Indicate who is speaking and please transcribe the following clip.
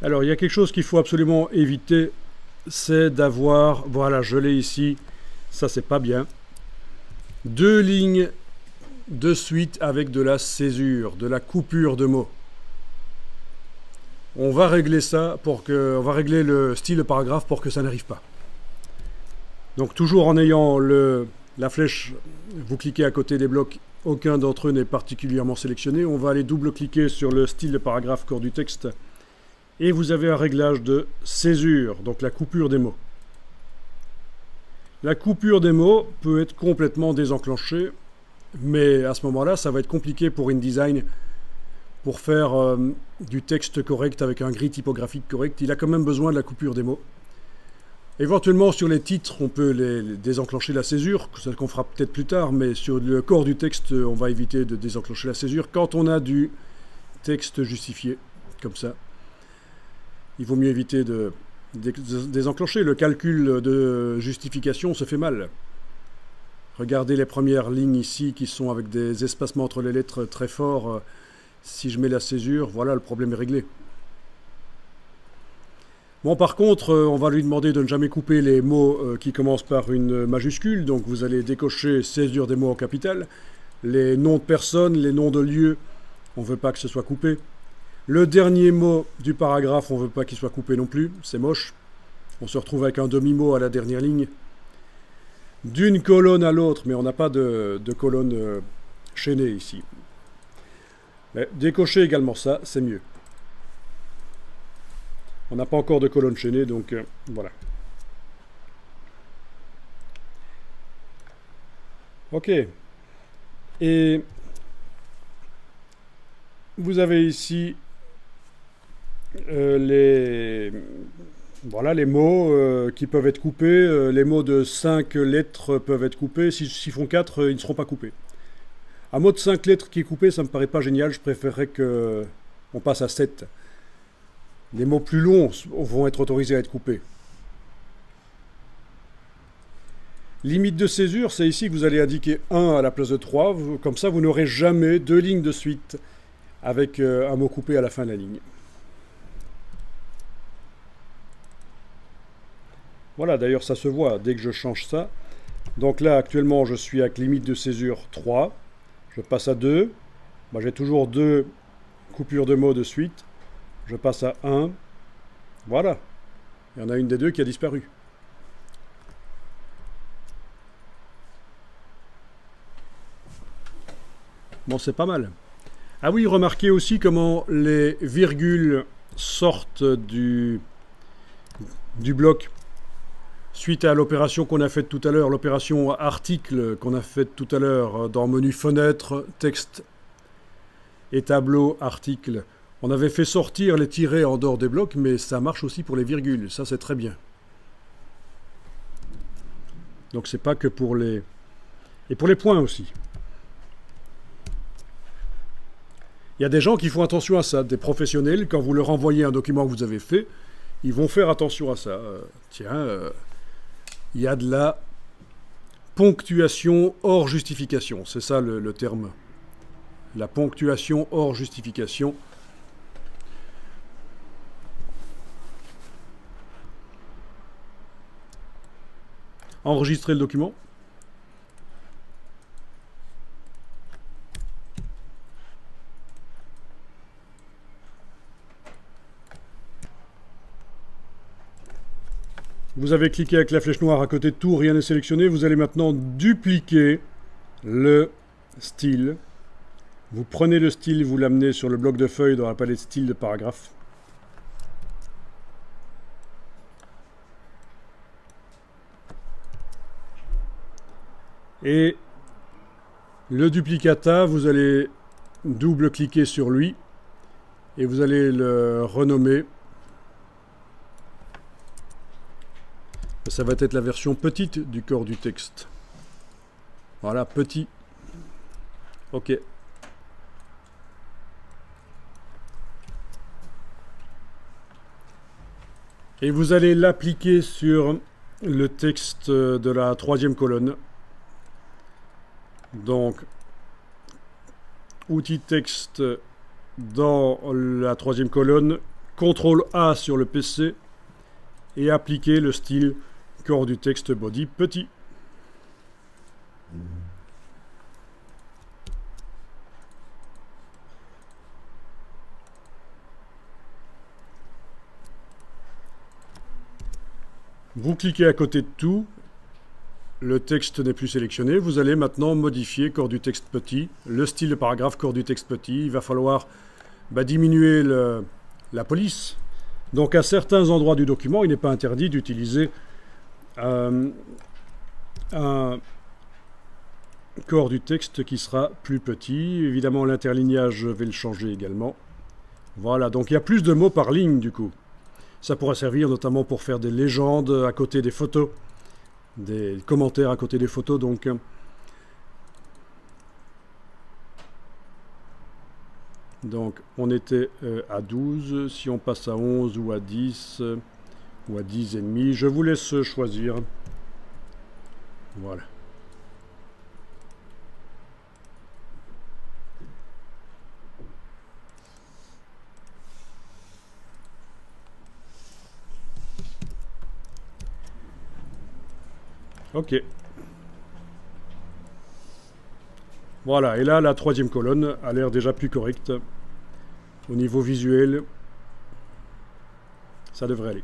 Speaker 1: Alors, il y a quelque chose qu'il faut absolument éviter, c'est d'avoir, voilà, je l'ai ici, ça c'est pas bien, deux lignes de suite avec de la césure, de la coupure de mots. On va régler ça on va régler le style de paragraphe pour que ça n'arrive pas. Donc toujours en ayant la flèche, vous cliquez à côté des blocs, aucun d'entre eux n'est particulièrement sélectionné. On va aller double-cliquer sur le style de paragraphe corps du texte et vous avez un réglage de césure, donc la coupure des mots. La coupure des mots peut être complètement désenclenchée, mais à ce moment-là, ça va être compliqué pour InDesign pour faire du texte correct avec un gris typographique correct. Il a quand même besoin de la coupure des mots. Éventuellement, sur les titres, on peut les désenclencher la césure, c'est ce qu'on fera peut-être plus tard, mais sur le corps du texte, on va éviter de désenclencher la césure quand on a du texte justifié, comme ça. Il vaut mieux éviter de désenclencher. Le calcul de justification se fait mal. Regardez les premières lignes ici qui sont avec des espacements entre les lettres très forts. Si je mets la césure, voilà, le problème est réglé. Bon, par contre, on va lui demander de ne jamais couper les mots qui commencent par une majuscule. Donc vous allez décocher césure des mots en capital. Les noms de personnes, les noms de lieux, on ne veut pas que ce soit coupé. Le dernier mot du paragraphe, on ne veut pas qu'il soit coupé non plus. C'est moche. On se retrouve avec un demi-mot à la dernière ligne. D'une colonne à l'autre, mais on n'a pas de colonne chaînée ici. Mais décocher également ça, c'est mieux. On n'a pas encore de colonne chaînée, donc voilà. Ok. Et vous avez ici voilà, les mots qui peuvent être coupés. Les mots de 5 lettres peuvent être coupés. S'ils font 4, ils ne seront pas coupés. Un mot de 5 lettres qui est coupé, ça me paraît pas génial. Je préférerais qu'on passe à 7. Les mots plus longs vont être autorisés à être coupés. Limite de césure, c'est ici que vous allez indiquer 1 à la place de 3. Comme ça, vous n'aurez jamais 2 lignes de suite avec un mot coupé à la fin de la ligne. Voilà, d'ailleurs, ça se voit dès que je change ça. Donc là, actuellement, je suis avec limite de césure 3. Je passe à 2. Ben, j'ai toujours 2 coupures de mots de suite. Je passe à 1. Voilà. Il y en a une des deux qui a disparu. Bon, c'est pas mal. Ah oui, remarquez aussi comment les virgules sortent du bloc suite à l'opération qu'on a faite tout à l'heure, l'opération article qu'on a faite tout à l'heure dans menu fenêtre, texte et tableau, article. On avait fait sortir les tirets en dehors des blocs, mais ça marche aussi pour les virgules. Ça, c'est très bien. Donc, c'est pas que pour les... Et pour les points aussi. Il y a des gens qui font attention à ça. Des professionnels, quand vous leur envoyez un document que vous avez fait, ils vont faire attention à ça. Il y a de la ponctuation hors justification. C'est ça le terme. La ponctuation hors justification. Enregistrer le document. Vous avez cliqué avec la flèche noire à côté de tout, rien n'est sélectionné. Vous allez maintenant dupliquer le style. Vous prenez le style, vous l'amenez sur le bloc de feuilles dans la palette style de paragraphe. Et le duplicata, vous allez double-cliquer sur lui et vous allez le renommer. Ça va être la version petite du corps du texte. Voilà, petit. OK. Et vous allez l'appliquer sur le texte de la 3e colonne. Donc, outil texte dans la 3e colonne, CTRL A sur le PC et appliquer le style corps du texte body petit. Vous cliquez à côté de tout, le texte n'est plus sélectionné, vous allez maintenant modifier corps du texte petit, le style de paragraphe corps du texte petit, il va falloir diminuer la police. Donc à certains endroits du document, il n'est pas interdit d'utiliser un corps du texte qui sera plus petit. Évidemment l'interlignage, je vais le changer également. Voilà, donc il y a plus de mots par ligne du coup. Ça pourra servir notamment pour faire des légendes à côté des photos, des commentaires à côté des photos. Donc on était à 12, si on passe à 11 ou à 10 ou à 10 et demi, je vous laisse choisir. Voilà. Ok. Voilà, et là, la troisième colonne a l'air déjà plus correcte. Au niveau visuel, ça devrait aller.